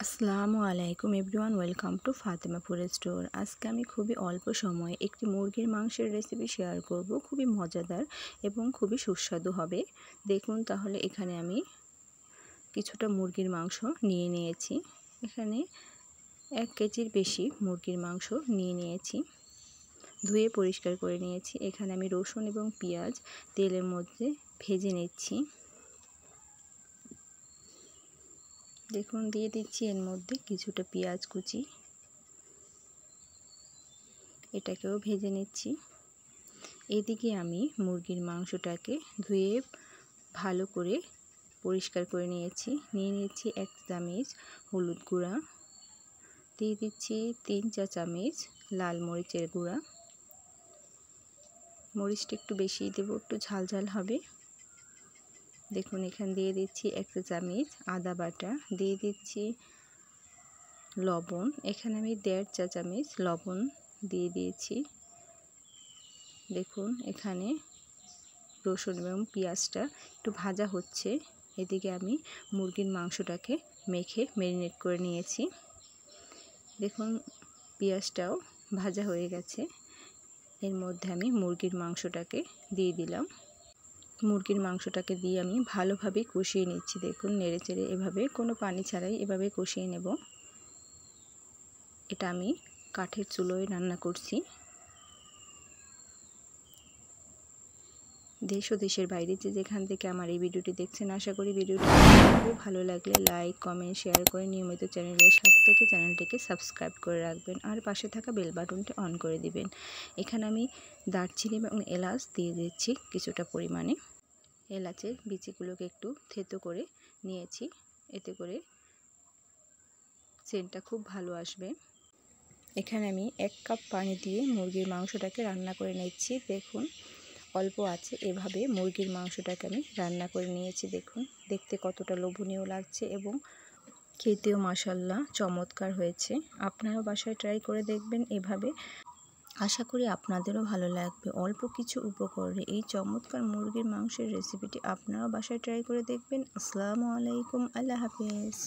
আসসালামু আলাইকুম everyone, welcome to Fatema food store. আজকে আমি খুবই অল্প সময়ে একটি মুরগির মাংসের রেসিপি শেয়ার করব। খুবই মজাদার এবং খুবই সুস্বাদু হবে। দেখুন তাহলে এখানে আমি কিছুটা মুরগির মাংস নিয়ে নিয়েছি। এখানে 1 কেজির বেশি মুরগির মাংস নিয়ে নিয়েছি। ধুয়ে পরিষ্কার করে নিয়েছি। এখানে আমি রসুন এবং পেঁয়াজ তেলের মধ্যে ভেজে নিচ্ছি। দেখুন দিয়ে দিচ্ছি এর মধ্যে কিছুটা পেঁয়াজ কুচি, এটাকেও ভেজে নিচ্ছি। এদিকে আমি মুরগির মাংসটাকে ধুয়ে ভালো করে পরিষ্কার করে নিয়েছি। নিয়ে নিচ্ছি 1 চামচ হলুদ গুঁড়া, দিয়ে দিচ্ছি 3-4 চামচ লাল মরিচের গুঁড়া। মরিচটা একটু বেশি দেবো, একটু ঝাল ঝাল হবে। দেখুন এখানে দিয়ে দিচ্ছি 1 চামচ আদা বাটা, দিয়ে দিচ্ছি লবণ। এখানে আমি 1.5 চা চামচ লবণ দিয়ে দিয়েছি। দেখুন এখানে রসুন এবং পেঁয়াজটা একটু ভাজা হচ্ছে। এদিকে আমি মুরগির মাংসটাকে মেখে ম্যারিনেট করে নিয়েছি। দেখুন পেঁয়াজটাও ভাজা হয়ে গেছে। এর মধ্যে আমি মুরগির মাংসটাকে দিয়ে দিলাম। মুরগির মাংসটাকে দিয়ে আমি ভালোভাবে কষিয়ে নিচ্ছি। দেখুন নেড়েচেড়ে এভাবে কোনো পানি ছাড়াই এভাবে কষিয়ে নেব। এটা আমি কাঠের চুলোয় রান্না করছি। দেশ ও দেশের বাইরে যেখান থেকে আমার এই ভিডিওটি দেখছেন, আশা করি ভিডিওটি ভালো লাগলে লাইক, কমেন্ট, শেয়ার করে নিয়মিত চ্যানেলের সাথে থেকে চ্যানেলটিকে সাবস্ক্রাইব করে রাখবেন আর পাশে থাকা বেল বাটনটি অন করে দিবেন। এখানে আমি দারচিনি এবং এলাচ দিয়ে দিচ্ছি কিছুটা পরিমাণে। এলাচের বিচিগুলোকে একটু থেতো করে নিয়েছি, এতে করে সেন্টটা খুব ভালো আসবে। এখানে আমি 1 কাপ পানি দিয়ে মুরগির মাংসটাকে রান্না করে নিচ্ছি। দেখুন অল্প আছে এভাবে মুরগির মাংসটাকে আমি রান্না করে নিয়েছি। দেখুন দেখতে কতটা লোভনীয় লাগছে এবং খেতেও মাশাআল্লাহ চমৎকার হয়েছে। আপনারাও বাসায় ট্রাই করে দেখবেন এভাবে, আশা করি আপনাদেরও ভালো লাগবে। অল্প কিছু উপকরণে এই চমৎকার মুরগির মাংসের রেসিপিটি আপনারাও বাসায় ট্রাই করে দেখবেন। আসসালামু আলাইকুম, আল্লাহ হাফেজ।